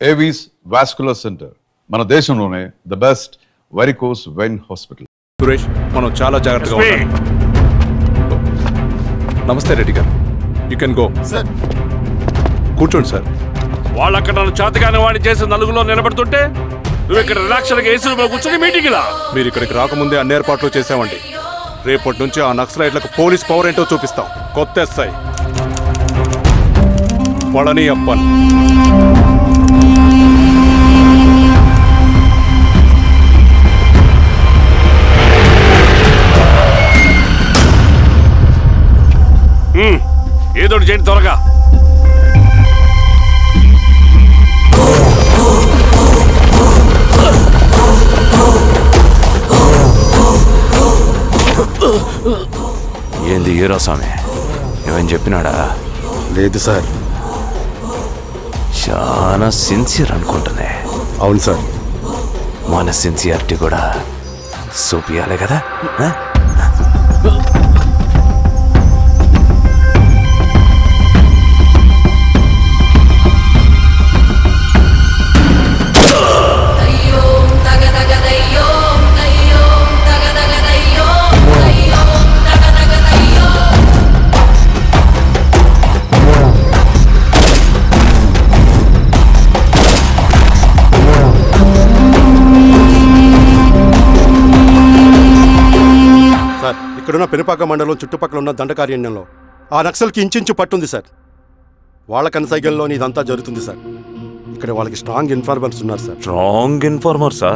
Avis vascular centre, మన దేశంలోనే the best varicose vein hospital. Suresh, మనం చాలా జాగ్రత్తగా ఉండాలి. నమస్తే రెడ్డి గారు, యూ కెన్ గో. సార్ కూర్చోండి సార్. వాళ్ళు అక్కడ నన్ను చేతగాని వాడిని చేసి నలుగులో నిలబడుతుంటే నువ్వు ఇక్కడ రిలాక్స్గా ఏసీలో కూర్చొని మీటింగ్ లా. మీరు ఇక్కడికి రాకముందే అన్ని ఏర్పాట్లు చేసామండి. రేపటి నుంచి ఆ నక్సలైట్లకు పోలీస్ పవర్ ఏంటో చూపిస్తాం. కొత్త ఎస్ఐ పళని అప్పన్. ఏదో చేయండి త్వరగా. ఏంది హీరో స్వామి, ఏమని చెప్పినాడా? లేదు సార్. చాలా సిన్సియర్ అనుకుంటానే. అవును సార్. మన సిన్సియారిటీ కూడా చూపియాలి కదా. ఇక్కడున్న పెనుపాక మండలం చుట్టుపక్కల ఉన్న దండకారణ్యంలో ఆ నక్సల్కి ఇంచుంచు పట్టుంది సార్. వాళ్ళ కనసైగల్లోని ఇదంతా జరుగుతుంది సార్. ఇక్కడ వాళ్ళకి స్ట్రాంగ్ ఇన్ఫార్మర్స్ ఉన్నారు సార్. స్ట్రాంగ్ ఇన్ఫార్మర్సా?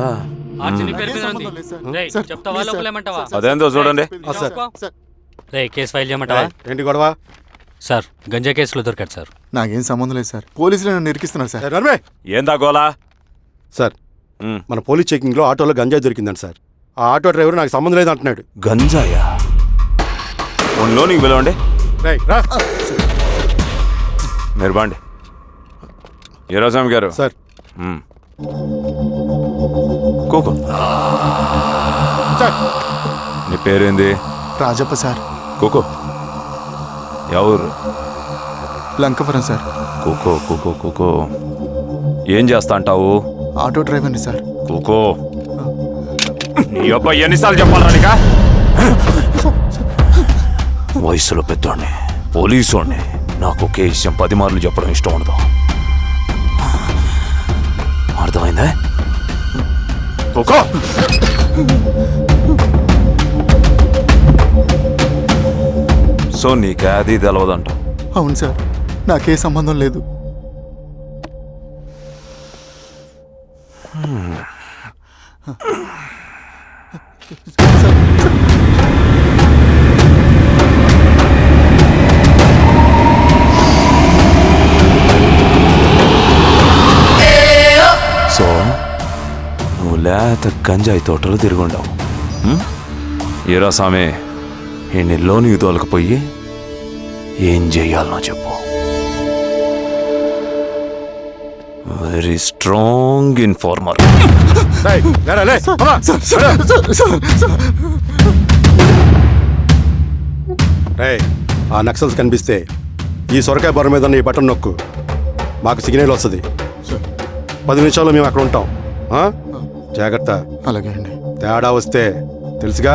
అదేందో చూడండి. కేసు ఫైల్ చేయమంటావా? ఏంటి గొడవ సార్? గంజా కేసులో దొరికాడు సార్. నాకేం సంబంధం లేదు సార్. పోలీసులు నన్ను నిరికిస్తున్నారు సార్. నర్మే ఏందా గోలా? సార్, మన పోలీస్ చెకింగ్లో ఆటోలో గంజాయి దొరికిందండి సార్. ఆ ఆటో డ్రైవర్ నాకు సంబంధం లేదు అంటున్నాడు. గంజాయా? ఒంట్లో నీకు పిలవండి. మీరు బాండి. హీరోస్వామి గారు సార్. కూకో. నీ పేరేంది? రాజప్ప సార్. కూకో. ఎవరు? లంకపురం సార్. కూకో కూకో కూకో. ఏం చేస్తా అంటావు? ఆటో డ్రైవర్ని సార్. కూకో. నీ అబ్బాయి ఎన్నిసార్లు చెప్పాలా నీకా? వయసులో పెద్దోడిని, పోలీసోడిని, నాకు ఒకే విషయం 10 మార్లు చెప్పడం ఇష్టం ఉండదు. అర్థమైందా? కూకో. సో నీకే అది తెలవదంట? అవును సార్, నాకే సంబంధం లేదు. సో నువ్వు లేత గంజాయి తోటలు తిరుగుండవు. ఏరా సామే, ఈ లోనికి తోలకపోయి ఏం చెయ్యాలనో చెప్పు. Very strong informer. ఆ నక్సల్స్ కనిపిస్తే ఈ సొరకాయ బొర మీద ఈ బటన్ నొక్కు, మాకు సిగ్నల్ వస్తుంది. 10 నిమిషాల్లో మేము అక్కడ ఉంటాం. జాగ్రత్త. అలాగే అండి. తేడా వస్తే తెలుసుగా.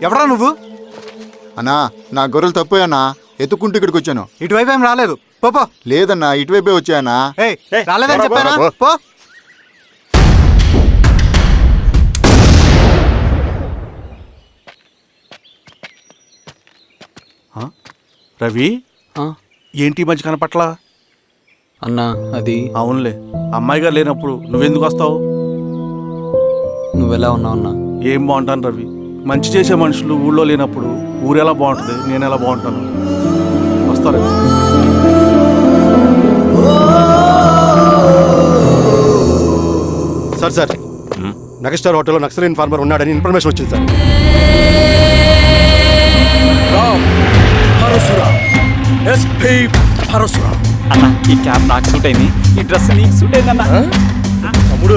ఎవరా నువ్వు? అన్నా, నా గొర్రెలు తప్పోయన్నా, ఎత్తుకుంటూ ఇక్కడికి వచ్చాను. ఇటువైపు ఏం రాలేదు. పో. లేదన్నా, ఇటువైపే వచ్చాయన్నా. రాలేదని చెప్పానా? పో. రవి, ఏంటి మంచి కనపట్లా? అన్నా అది అవునులే, అమ్మాయి గారు లేనప్పుడు నువ్వెందుకు వస్తావు? నువ్వెలా ఉన్నావు అన్నా? ఏం బాగుంటాను రవి, మంచి చేసే మనుషులు ఊళ్ళో లేనప్పుడు ఊరెలా బాగుంటుంది, నేను ఎలా బాగుంటాను? వస్తారా? సార్, నగస్టార్ హోటల్లో నక్సల్ ఇన్ఫార్మర్ ఉన్నాడని ఇన్ఫర్మేషన్ వచ్చింది సార్. అన్న ఈ క్యాప్ నాకు సూట్ అయింది, ఈ డ్రెస్ నీకు సూట్ అయింది అన్న. తమ్ముడు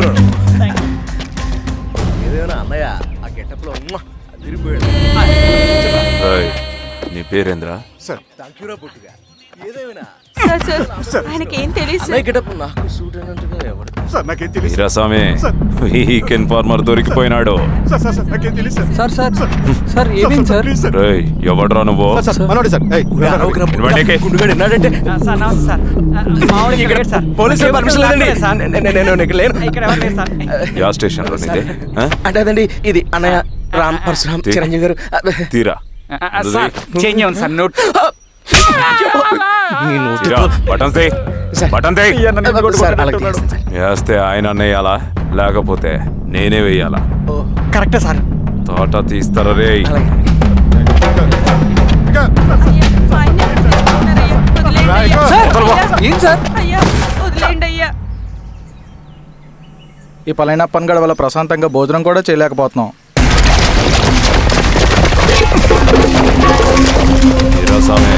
రేయ్, నీ పేరేంద్రా? సార్ సార్ ఆయనకి ఏం తెలియదు సార్. వీరాస్వామి, వీక్ ఇన్ఫార్మర్ దొరికిపోయినాడు. సార్ సార్ సార్ ఏమైంది సార్? రేయ్, ఎవడ్రా నువ్వు? మనోడి సార్. ఏయ్, ఇవ్వండి. సార్ నమస్తే సార్. మామూలుగా ఇక్కడ సార్. పోలీసులు పర్మిషన్ లేదండి. నేను ఇక్కడ లేను. ఇక్కడ ఎవరు లేరు సార్. యా స్టేషన్ లో నీదే? ఆ? అంటే అదండి ఇది అన్నయ్య రామ్ పరశురామ్ చిరంజీవి గారు. తీరా సార్ చేంజ్ ఉంది సార్ నోట్. తీరా, బటన్ తీ. బటన్ తీ. సార్, అలాగే చేస్తాను సార్. వేస్తే ఆయన వేయాలా, లేకపోతే నేనే వేయాలా? కరెక్టే సార్. తోట తీస్తారా రే? అలాగే. ఏం సార్? అయ్యా వదిలేండి అయ్యా. ఈ పలైన పనిగడ వల్ల ప్రశాంతంగా భోజనం కూడా చేయలేకపోతున్నాం. వీరాస్వామి,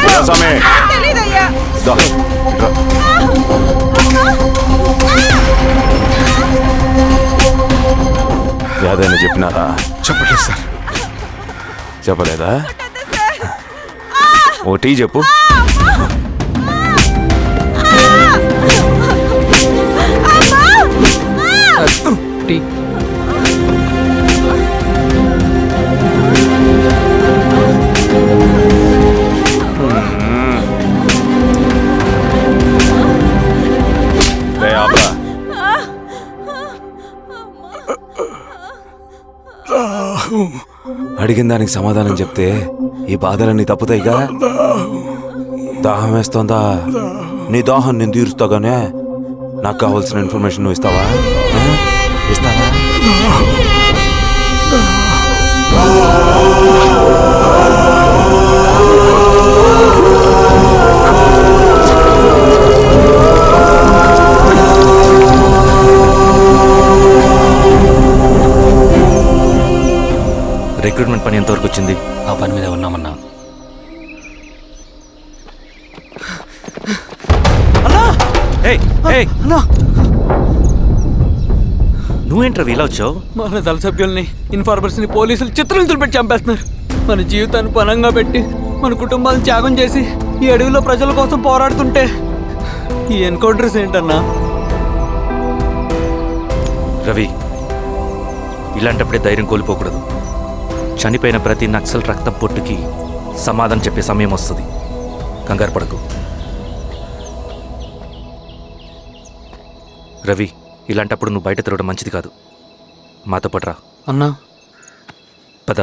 వీరాస్వామి, తెలీదయ్యా. దా, ఇట్రా. యాదైనా చెప్పినారా? చెప్పట్లేదు సార్. చెప్పలేదా? ఓ టీ చెప్పు. Sir, tea. రే ఆపరా. అడిగిన దానికి సమాధానం చెప్తే ఈ బాధలన్నీ తప్పుతాయిగా. దాహం వేస్తోందా? నీ దాహం నేను తీరుస్తాగానే నాకు కావాల్సిన ఇన్ఫర్మేషన్ నువ్వు ఇస్తావా? ఆ? ఇస్తావా? రిక్రూట్మెంట్ పని ఎంతవరకు వచ్చింది? ఆ పని మీద ఉన్నామన్నా. నువ్వేంట్రా ఇలా వచ్చావు? మన దళ సభ్యుల్ని, ఇన్ఫార్మర్స్ ని పోలీసులు చిత్రహింసలు పెట్టి చంపేస్తున్నారు. మన జీవితాన్ని పణంగా పెట్టి మన కుటుంబాలను త్యాగం చేసి ఈ అడవిలో ప్రజల కోసం పోరాడుతుంటే ఈ ఎన్కౌంటర్స్ ఏంటన్నా? రవి, ఇలాంటప్పుడే ధైర్యం కోల్పోకూడదు. చనిపోయిన ప్రతి నక్సల్ రక్తం పొట్టుకి సమాధానం చెప్పే సమయం వస్తుంది. కంగారు పడకు రవి. ఇలాంటప్పుడు నువ్వు బయట తిరగడం మంచిది కాదు. మాతో పట్రా అన్నా. పద.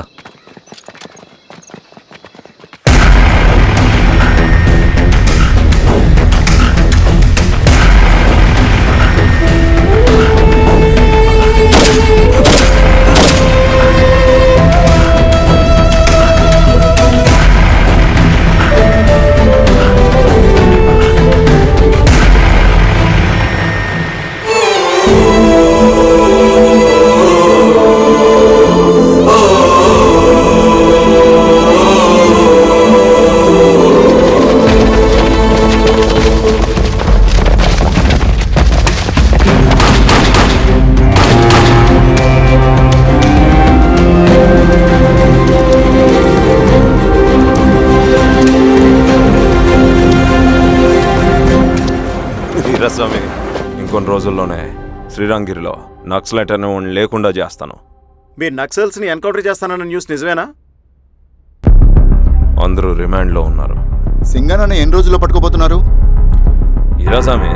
వీరాస్వామి, ఇంకొన్ని రోజుల్లోనే శ్రీరంగిరిలో నక్సలైట్ అనే వాడిని లేకుండా చేస్తాను. మీరు నక్సల్స్ ని ఎన్కౌంటర్ చేస్తానన్న న్యూస్ నిజమేనా? అందరూ రిమాండ్లో ఉన్నారు. సింగన్న ఎన్ని రోజుల్లో పట్టుకోబోతున్నారు? వీరాస్వామి,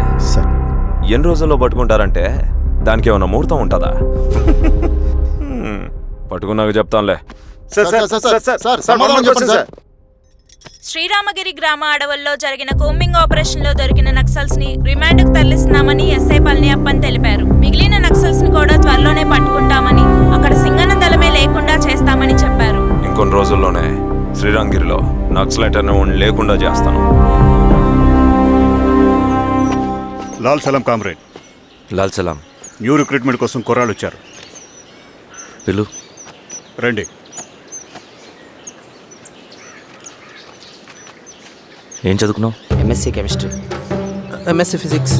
ఎన్ని రోజుల్లో పట్టుకుంటారంటే దానికి ఏమైనా ముహూర్తం ఉంటుందా? పట్టుకున్నాక చెప్తానులే. సమాధానం చెప్పండి సార్. శ్రీరామగిరి గ్రామ అడవుల్లో జరిగిన కోంబింగ్ ఆపరేషన్ లో దొరికిన నక్సల్స్ ని రిమాండ్ కు తరలిస్తున్నామని ఎస్ఐ పళనియప్పన్ తెలిపారు. మిగిలిన నక్సల్స్ ని కూడా త్వరలోనే పట్టుకుంటామని, అక్కడ సింగన్న దళమే లేకుండా చేస్తామని చెప్పారు. ఇంకొన్ని రోజుల్లోనే శ్రీరంగిరిలో నక్సలైట్ అనే వాడిని లేకుండా చేస్తాను. లాల్ సలాం కామ్రేడ్. లాల్ సలాం. న్యూ రిక్రూట్మెంట్ కోసం కుర్రాళ్ళు వచ్చారు. పిలు. రండి. ఏం చదువుకున్నావు? MSc chemistry, MSc physics.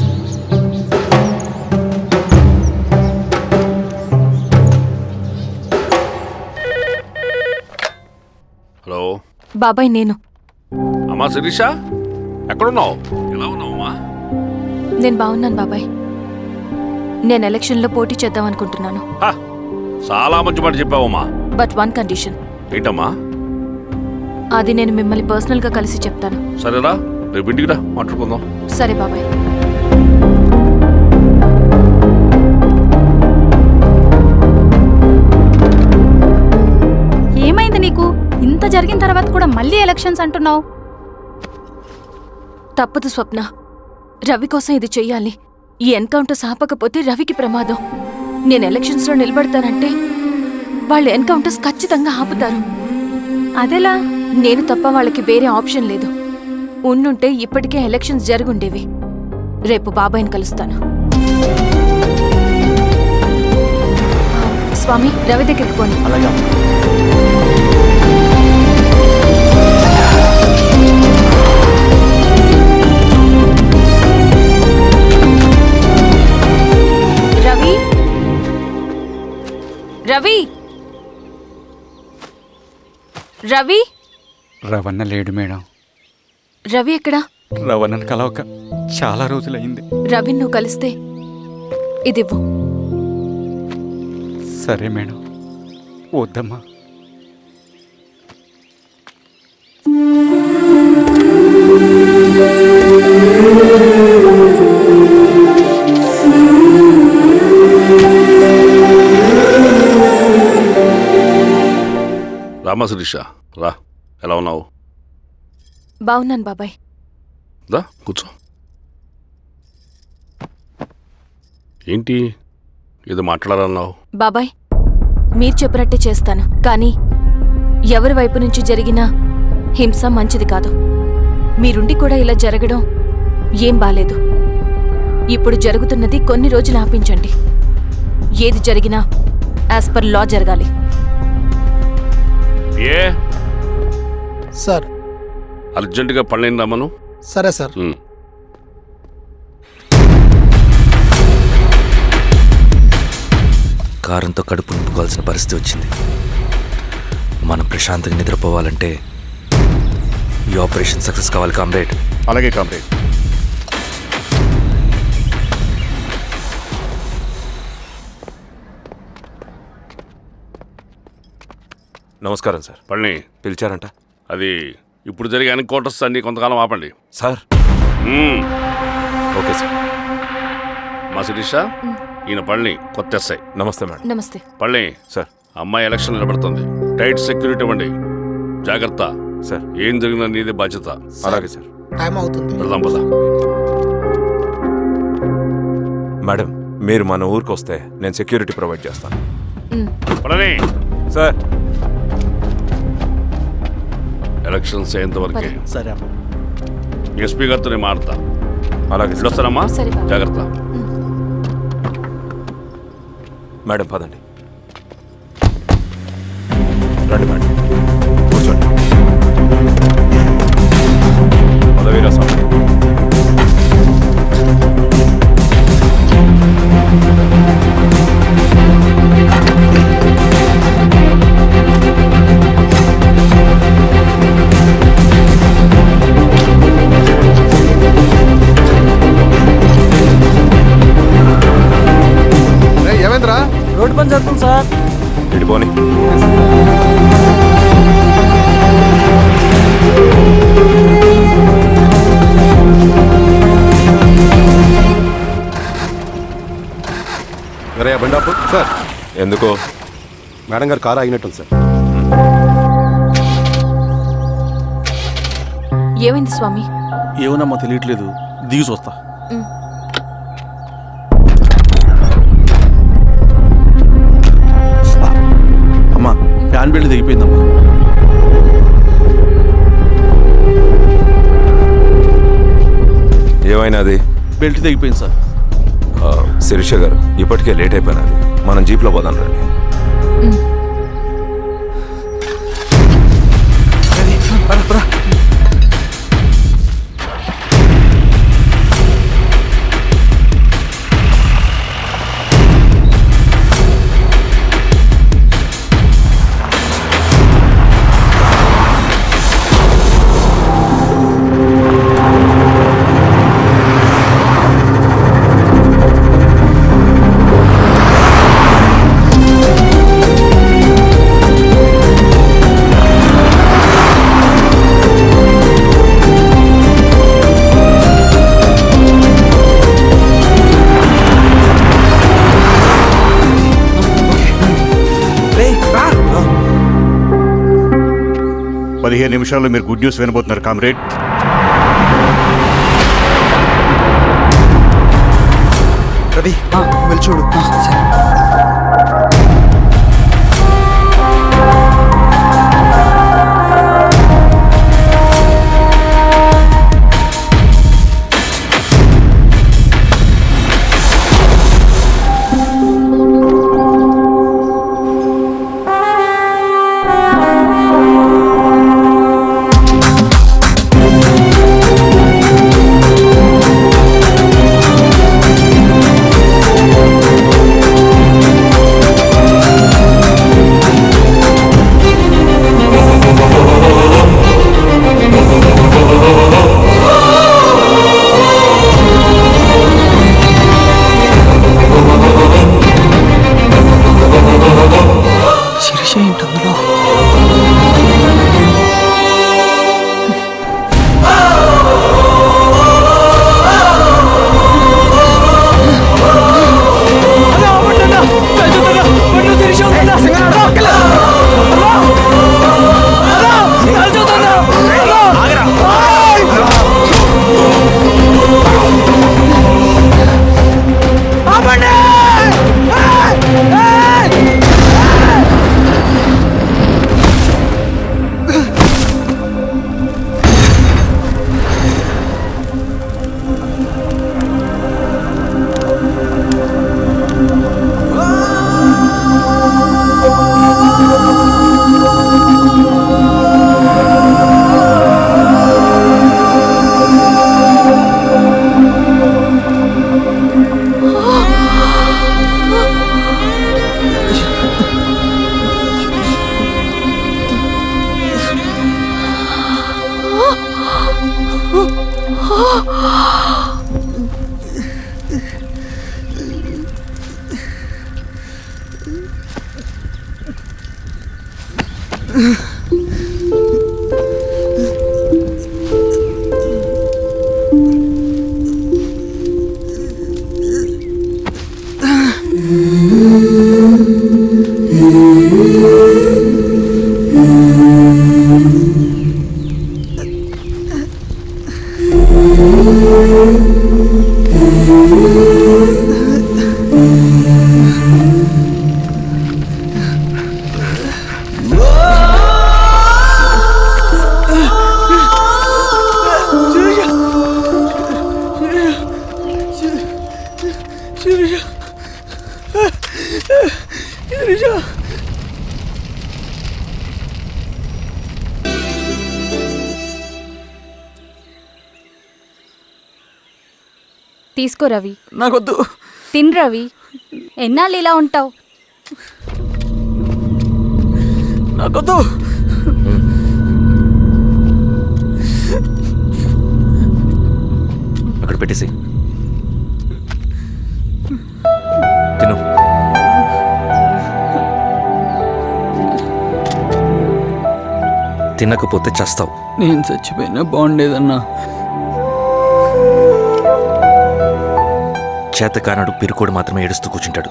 Hello బాబాయ్ నేను. అమ్మా శిరీష, ఎక్కడున్నావు? ఎలా ఉన్నావమ్మా? నేను బాగున్నాను బాబాయ్. నేను ఎలక్షన్లో పోటీ చేద్దాం అనుకుంటున్నాను. హ, చాలా మంచి మాట చెప్పావమ్మా. But one condition. ఏంటమ్మా? అది నేను మిమ్మల్ని పర్సనల్గా కలిసి చెప్తాను. సరేరా, రేపు ఇంటికి రా, మాట్లాడుకుందాం. సరే బాబాయ్. ఏమైంది నీకు? ఇంత జరిగిన తర్వాత కూడా మళ్ళీ ఎలక్షన్స్ అంటున్నావు? తప్పదు స్వప్న, రవి కోసం ఇది చెయ్యాలి. ఈ ఎన్కౌంటర్స్ ఆపకపోతే రవికి ప్రమాదం. నేను ఎలక్షన్స్లో నిలబడతానంటే వాళ్ళు ఎన్కౌంటర్స్ ఖచ్చితంగా ఆపుతారు. అదెలా? నేను తప్ప వాళ్ళకి వేరే ఆప్షన్ లేదు. ఉండుంటే ఇప్పటికే ఎలక్షన్స్ జరుగుండేవి. రేపు బాబాయ్ని కలుస్తాను. స్వామి, రవి దగ్గరికి పోని. అలాగే. రవి, రవి, రవి. రవణ లేడు మేడం. రవి ఎక్కడా? రవణను కలవక చాలా రోజులైంది. రవి నువ్వు కలిస్తే ఇదివ్వు. సరే మేడం. వద్దమ్మా. రామా శిరీష, రా. ఎలా ఉన్నావు? బాగున్నాను బాబాయ్. దా కూర్చో. ఏంటి ఏదో మాట్లాడాలన్నావు? బాబాయ్, మీరు చెప్పినట్టే చేస్తాను. కానీ ఎవరి వైపు నుంచి జరిగినా హింస మంచిది కాదు. మీరుండి కూడా ఇలా జరగడం ఏం బాలేదు. ఇప్పుడు జరుగుతున్నది కొన్ని రోజులు ఆపించండి. ఏది జరిగినా యాజ్ పర్ లా జరగాలి. ఏ సార్. అర్జెంటుగా పళ్ళని రమ్మను. సరే సార్. కారంతో కడుపు నింపుకోవాల్సిన పరిస్థితి వచ్చింది. మనం ప్రశాంతంగా నిద్రపోవాలంటే ఈ ఆపరేషన్ సక్సెస్ కావాలి కామ్రేడ్. అలాగే కామ్రేడ్. నమస్కారం సార్. పళ్ళని పిలిచారంట? అది ఇప్పుడు జరిగే ఎన్కౌంటర్స్ అన్ని కొంతకాలం ఆపండి. సార్. Okay sir. మా శిరీష, ఈయన పళ్ళని కొత్త ఎస్ఐ. నమస్తే మేడం. నమస్తే. పళ్ళని సార్. అమ్మాయి ఎలక్షన్ నిలబడుతుంది. టైట్ సెక్యూరిటీ ఇవ్వండి. జాగ్రత్త సార్. ఏం జరిగినా నీదే బాధ్యత. అలాగే సార్. టైం అవుతుంది. వెళ్దాం పద. మేడం, మీరు మన ఊరికి వస్తే నేను సెక్యూరిటీ ప్రొవైడ్ చేస్తాను. పళ్ళని సార్. ఎలక్షన్స్ అయ్యేంత వరకే. సరే అమ్మా. ఎస్పీ గారితో నేను మారుతా. అలాగే సార్. వస్తానమ్మా. సరే బాబు. జాగ్రత్త. మేడం పదండి. రండి మేడం, కూర్చోండి. పదవీరా స్వామి. ఏమైందిరా? రోడ్డు పని జరుగుతుంది సార్. ఇటు పోనీ. రే బండాపు. సార్. ఎందుకో? మేడం గారు కారు ఆగినట్టుంది సార్. ఏమైంది స్వామి? ఏమోనమ్మా తెలియట్లేదు. దిగి చూస్తా. అమ్మా, ఫ్యాన్ బెల్ట్ దిగిపోయిందమ్మా. ఏమైనాది? బెల్ట్ తెగిపోయింది సార్. శిరీష గారు ఇప్పటికే లేట్ అయిపోయినది, మనం జీప్లో పోదాం రండి. నిమిషాల్లో మీరు గుడ్ న్యూస్ వినబోతున్నారు కామ్రేడ్. రవి వెళ్ళి చూడు. తీసుకో రవి. నాకొద్దు. తిన్ రవి, ఎన్నాళ్ళు ఇలా ఉంటావు? నాకొద్దు. అక్కడ పెట్టేసి తిను. తినకపోతే చస్తావు. నేను చచ్చిపోయినా బాగుండేదన్నా. చేతకానడు పిరుకోడు మాత్రమే ఏడుస్తూ కూర్చుంటాడు.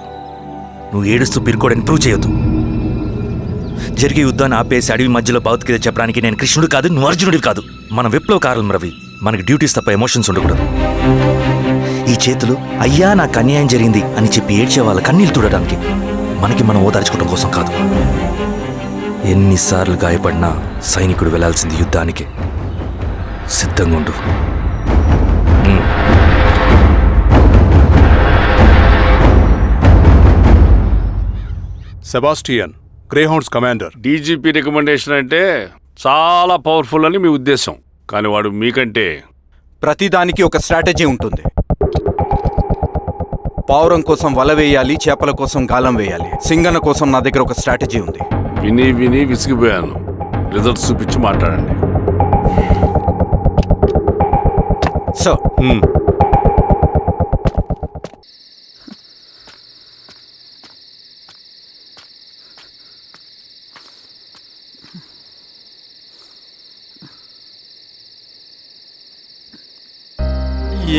నువ్వు ఏడుస్తూ పిరుకోడని ప్రూవ్ చేయొద్దు. జరిగే యుద్ధాన్ని ఆపేసి అడవి మధ్యలో భౌతికత చెప్పడానికి నేను కృష్ణుడు కాదు, నువ్వు అర్జునుడివి కాదు. మన విప్లవకారులం రవి. మనకి డ్యూటీస్ తప్ప ఎమోషన్స్ ఉండకూడదు. ఈ చేతులు అయ్యా నాకు అన్యాయం జరిగింది అని చెప్పి ఏడ్చే వాళ్ళ కన్నీళ్ళు చూడడానికి, మనకి మనం ఓదార్చుకోవడం కోసం కాదు. ఎన్నిసార్లు గాయపడినా సైనికుడు వెళ్లాల్సింది యుద్ధానికి. సిద్ధంగా ఉండు. Sebastian, Greyhounds commander. DGP recommendation అంటే చాలా పవర్ఫుల్ అని మీ ఉద్దేశం, కానీ వాడు మీకంటే ప్రతిదానికి ఒక స్ట్రాటజీ ఉంటుంది. పావురం కోసం వల వేయాలి, చేపల కోసం గాలం వేయాలి. సింగన్న కోసం నా దగ్గర ఒక స్ట్రాటజీ ఉంది. విని విని విసిగిపోయాను. రిజల్ట్స్ చూపించి మాట్లాడండి. సో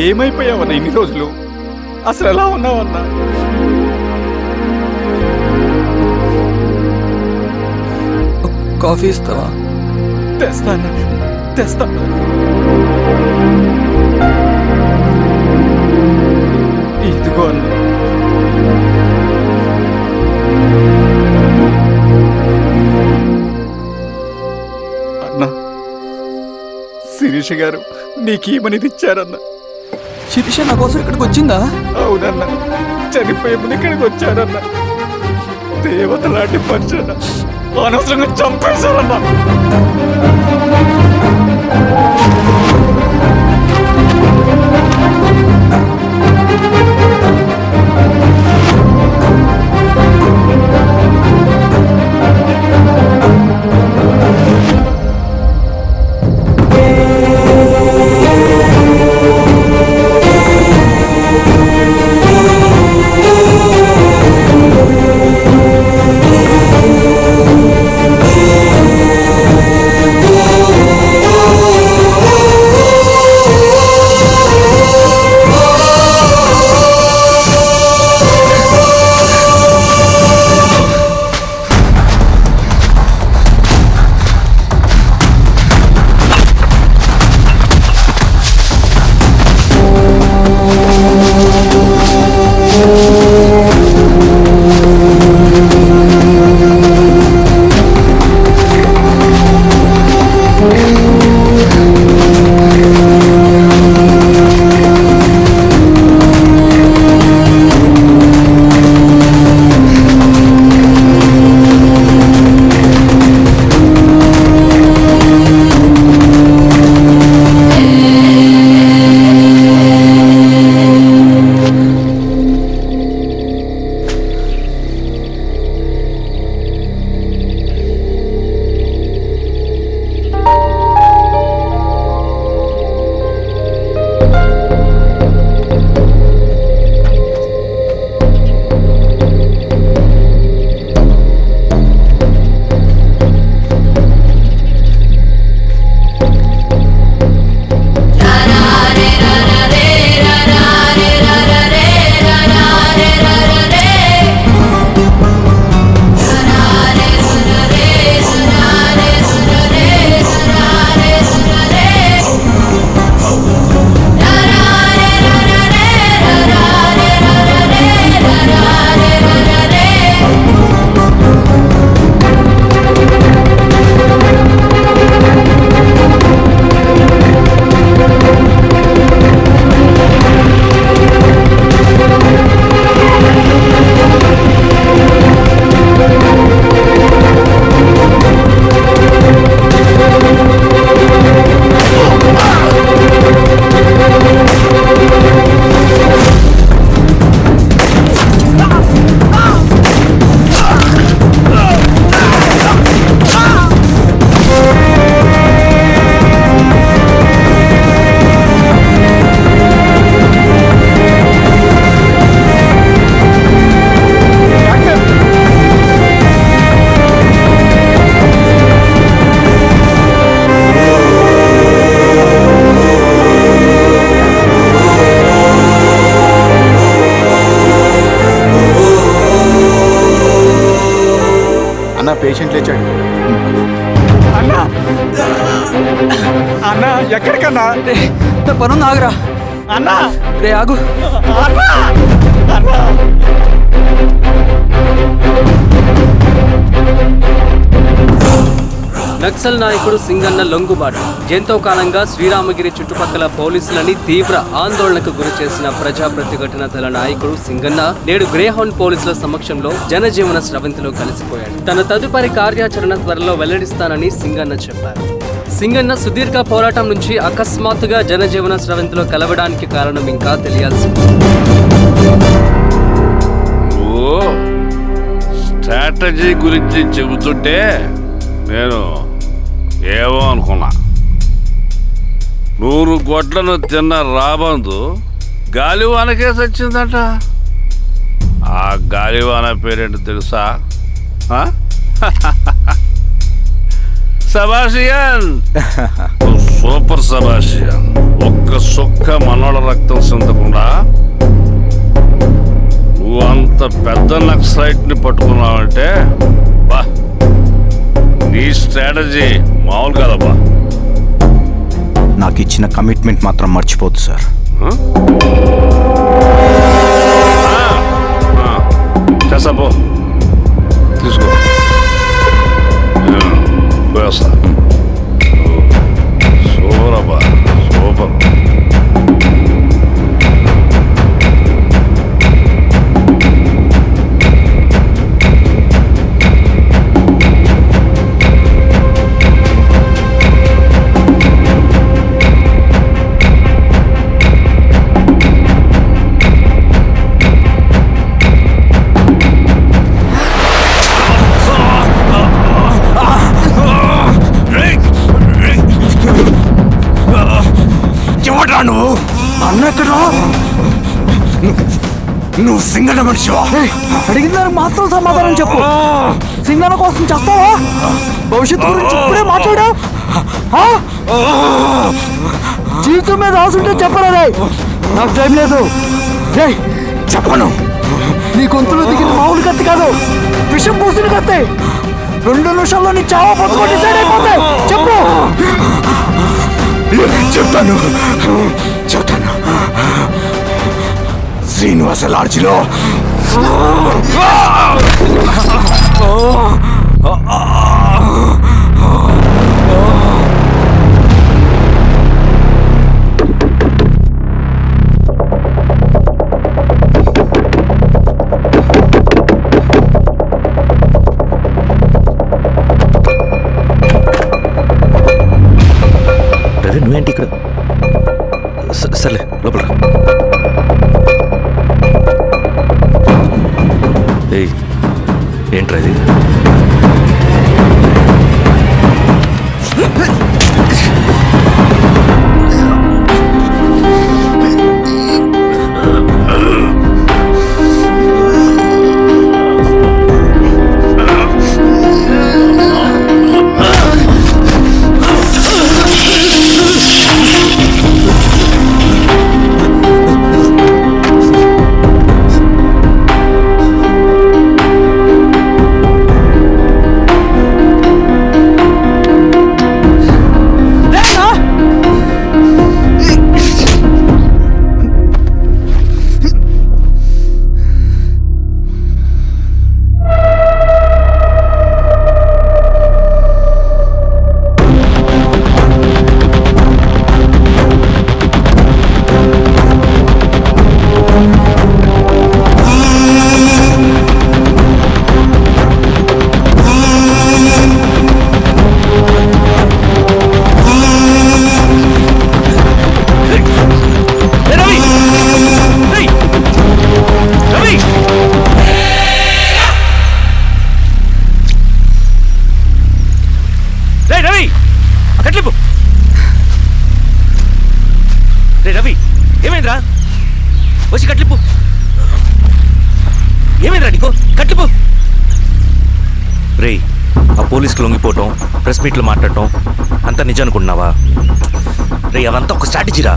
ఏమైపోయావన్నా ఇన్ని రోజులు? అసలు ఎలా ఉన్నావన్నా? కాఫీ ఇస్తావా? తెస్తాను. ఇదిగో అన్న. అన్నా, శిరీష గారు నీకేమనేది ఇచ్చారన్నా. శిరీష నా కోసం ఇక్కడికి వచ్చిందా? అవునన్నా, చనిపోయే ముందు ఇక్కడికి వచ్చారన్నా. దేవత లాంటి మనిషి అనవసరంగా చంపేశారన్నా. పేషెంట్ లేచాడు. అన్నా అన్నా ఎక్కడికన్నా? నా పనుంది, ఆగురా అన్నా. రే ఆగు అన్నా. అన్నా నక్సల్ నాయకుడు సింగన్న లొంగుబాటు ఎంతో కాలంగా శ్రీరామగిరి చుట్టుపక్కల పోలీసులని తీవ్ర ఆందోళనకు గురి చేసిన ప్రజా ప్రతిఘటన దళ నాయకుడు సింగన్న నేడు గ్రేహౌండ్ పోలీసుల సమక్షంలో జనజీవన స్రవంతిలో కలిసిపోయాడు. తన తదుపరి కార్యాచరణ త్వరలో వెల్లడిస్తానని సింగన్న చెప్పారు. సింగన్న సుదీర్ఘ పోరాటం నుంచి అకస్మాత్తుగా జనజీవన స్రవంతిలో కలవడానికి కారణం ఇంకా తెలియాల్సి ఉంది. నువ్వు స్ట్రాటజీ గురించి చెబుతుంటే నేను ఏమో అనుకున్నా. 100 గొడ్లను తిన్న రాబందు గాలివానకే సచ్చిందట. ఆ గాలివాన పేరేంటి తెలుసా? సబాషియన్. సూపర్ సబాషియన్. ఒక్క సుక్క మనోళ్ళ రక్తం చెందకుండా నువ్వు అంత పెద్ద నక్సలైట్ ని పట్టుకున్నావంటే బా, నీ స్ట్రాటజీ మామూలు కదబ్బా. నాకు ఇచ్చిన కమిట్మెంట్ మాత్రం మర్చిపోద్దు సార్. చేసాపో, తీసుకో. పోయేస్తా. సూపర్ అబ్బా, సూపర్. నువ్వు అన్నెక్కడా? నువ్వు సింగన్న మనిషివా? అడిగిన దానికి మాత్రం సమాధానం చెప్పు. సింగన్న కోసం చేస్తావా? భవిష్యత్తు గురించి ఇప్పుడే మాట్లాడా? జీవితం మీద రాసుంటే చెప్పరా? నాకు టైం లేదు. చెప్పను. నీ గొంతులో దిగిన మామూలు కత్తి కాదు, విషం పూసిన కత్తి. 2 నిమిషాల్లో నీ చావా బతుకు డిసైడ్ అయిపోతాయి. చెప్పు. చెప్తాను. శ్రీనివాస లాడ్జిలో నువ్వేంటి ఇక్కడ? సర్లే, లోపల. ఏంట్రా ఇది? రవి, ఏమైందిరా? వచ్చి కట్లిప్పు. ఏమైందిరా నీకు? కట్లిప్పు. రే, ఆ పోలీసుకు లొంగిపోవటం, ప్రెస్ మీట్లు మాట్లాడటం అంతా నిజం అనుకుంటున్నావా? రే, అవంతా ఒక స్ట్రాటజీరా.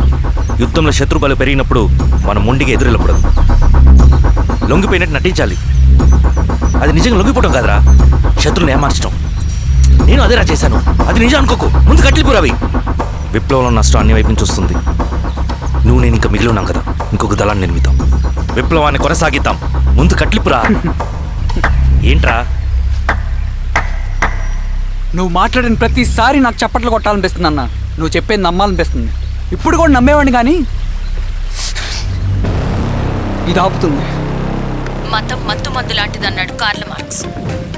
యుద్ధంలో శత్రుబలు పెరిగినప్పుడు మనం మొండిగా ఎదురెళ్ళకూడదు. లొంగిపోయినట్టు నటించాలి. అది నిజంగా లొంగిపోవటం కాదురా, శత్రువుని ఏమార్చడం. నేను అదేరా చేశాను. అది నిజం అనుకోకు. ముందు కట్లిప్పు రవి. విప్లవంలో నష్టం అన్ని వైపు నుంచి వస్తుంది. నువ్వు నేను ఇంకా మిగిలి ఉన్నాం కదా, ఇంకొక దళాన్ని నిర్మితాం, విప్లవాన్ని కొనసాగిద్దాం. ముందు కట్లిప్పురా. ఏంట్రా నువ్వు మాట్లాడిన ప్రతిసారి నాకు చప్పట్లు కొట్టాలనిపిస్తుంది అన్న. నువ్వు చెప్పేది నమ్మాలనిపిస్తుంది. ఇప్పుడు కూడా నమ్మేవాడిని కానీ ఇది ఆపుతుంది. మతం మత్తు మందు లాంటిదన్నాడు కార్ల్ మార్క్స్.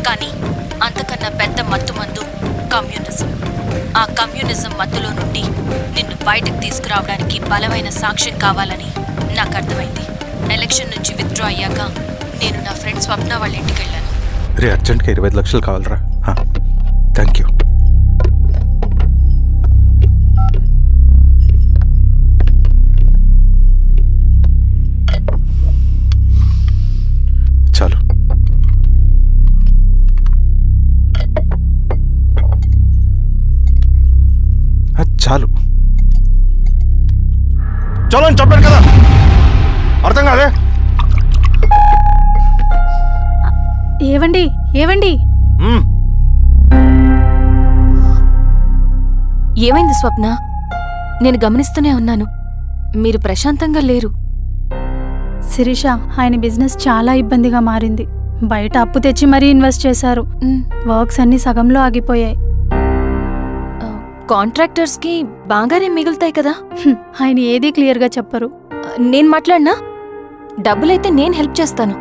కానీ అంతకన్నా పెద్ద మత్తు మందు కమ్యూనిజం. ఆ కమ్యూనిజం మత్తులో నుండి నిన్ను బయటకు తీసుకురావడానికి బలమైన సాక్ష్యం కావాలని నాకు అర్థమైంది. ఎలక్షన్ నుంచి విత్డ్రా అయ్యాక నేను నా ఫ్రెండ్ స్వప్న వాళ్ళ ఇంటికి వెళ్ళాను. రే అర్జెంట్గా 25 లక్షలు కావాలరా. Thank you. చాలు. చాలు. చలో అని చెప్పాను కదా, అర్థం కాదే. ఏవండి ఏవండి ఏమైంది స్వప్న? నేను గమనిస్తూనే ఉన్నాను, మీరు ప్రశాంతంగా లేరు. శిరీష, ఆయన బిజినెస్ చాలా ఇబ్బందిగా మారింది. బయట అప్పు తెచ్చి మరీ ఇన్వెస్ట్ చేశారు. వర్క్స్ అన్ని సగంలో ఆగిపోయాయి. కాంట్రాక్టర్స్కి బాగానే మిగులుతాయి కదా. ఆయన ఏదీ క్లియర్గా చెప్పరు. నేను మాట్లాడినా డబ్బులైతే నేను హెల్ప్ చేస్తాను.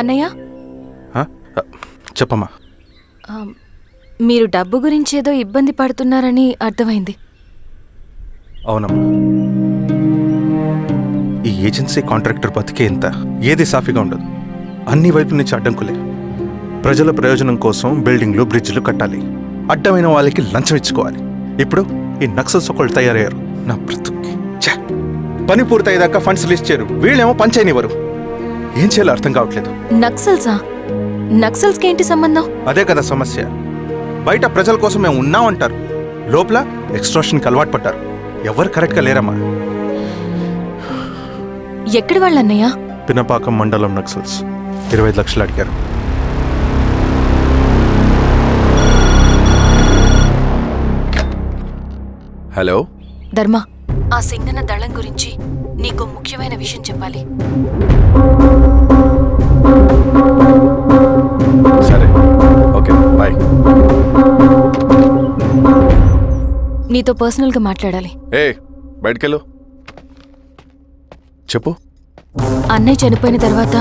అన్నయ్య, చెప్పమ్మా. మీరు డబ్బు గురించి ఏదో ఇబ్బంది పడుతున్నారని అర్థమైంది. అవునమ్మా, ఈ ఏజెన్సీ కాంట్రాక్టర్ బతికే ఇంత ఏది సాఫీగా ఉండదు. అన్ని వైపుల నుంచి అడ్డంకులే. ప్రజల ప్రయోజనం కోసం బిల్డింగ్లు బ్రిడ్జ్లు కట్టాలి, అడ్డమైన వాళ్ళకి లంచం ఇచ్చుకోవాలి. ఇప్పుడు ఈ నక్సల్స్ ఒకళ్ళు తయారయ్యారు. నా బ్రతుక్కి పని పూర్తయ్యేదాకా ఫండ్స్ లిస్ట్ చేయరు, వీళ్ళేమో పని చేయనివ్వరు. ఏం చేయాలో అర్థం కావట్లేదు. నక్సల్సా? నక్సల్స్కి ఏంటి సంబంధం? అదే కదా సమస్య. బయట ప్రజల కోసం మేము ఉన్నామంటారు, లోపల ఎక్స్ట్రాషన్కి అలవాటు పడ్డారు. ఎవరు కరెక్ట్గా లేరమ్మా. ఎక్కడి వాళ్ళన్నయ్య? పినపాకం మండలం నక్సల్స్ 25 లక్షలు అడిగారు. హలో ధర్మ, ఆ సింగన్న దళం గురించి నీకు ముఖ్యమైన విషయం చెప్పాలి. సరే, ఓకే, బాయ్. నీతో పర్సనల్గా మాట్లాడాలి. బయటకెళ్ళు. చెప్పు. అన్నయ్య చనిపోయిన తర్వాత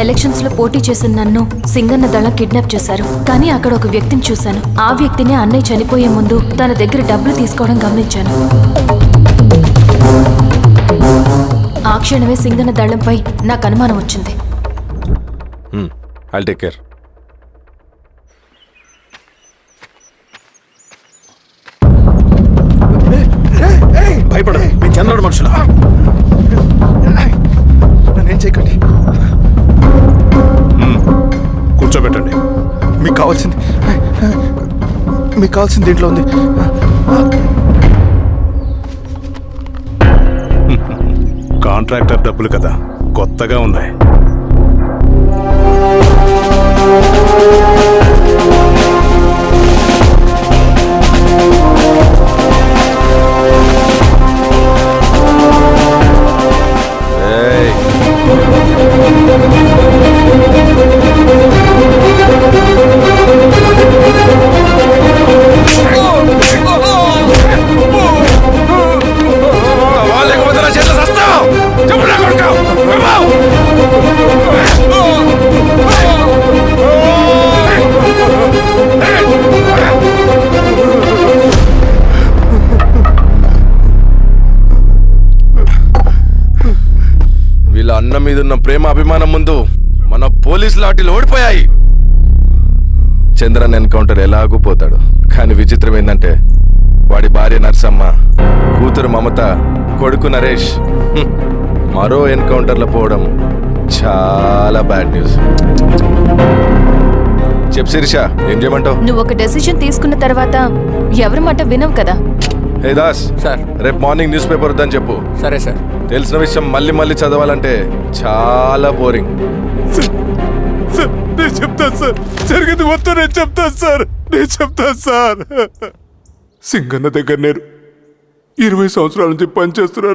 ఎలక్షన్స్ లో పోటీ చేసిన నన్ను సింగన్న దళం కిడ్నాప్ చేశారు. కానీ అక్కడ ఒక వ్యక్తిని చూశాను. ఆ వ్యక్తిని అన్నయ్య చనిపోయే ముందు తన దగ్గర డబ్బులు తీసుకోవడం గమనించాను. ఆ క్షణమే సింగన్న దళంపై నాకు అనుమానం వచ్చింది. I'll take care. భయపడదు, మీ జనరల్ మనుషులు. నన్నేం చేయకండి. కూర్చోబెట్టండి. మీకు కావాల్సింది దీంట్లో ఉంది. కాంట్రాక్టర్ డబ్బులు కదా, కొత్తగా ఉన్నాయి. వీళ్ళ అన్న మీదున్న ప్రేమ అభిమానం ముందు మన పోలీస్ లాఠీలు ఓడిపోయాయి. చంద్రన్ ఎన్కౌంటర్ ఎలాగూ పోతాడు. కానీ విచిత్రం ఏంటంటే వాడి భార్య నర్సమ్మ, కూతురు మమత, కొడుకు నరేష్ మరో ఎన్కౌంటర్లో పోవడం చాలా బ్యాడ్ న్యూస్. చెప్పు శిరీష, ఏం చేయమంటావు? నువ్వు ఒక డెసిషన్ తీసుకున్న తర్వాత ఎవరి మాట వినవు కదా. హే దాస్ సార్, రేపు మార్నింగ్ న్యూస్ పేపర్ వద్దని చెప్పు. సరే సార్. తెలిసిన విషయం మళ్ళీ మళ్ళీ చదవాలంటే చాలా బోరింగ్. నేను చెప్తాను సార్, జరిగింది మొత్తం నేను చెప్తాను సార్. సింగన్న దగ్గర నేను 20 సంవత్సరాల నుంచి పనిచేస్తున్నాను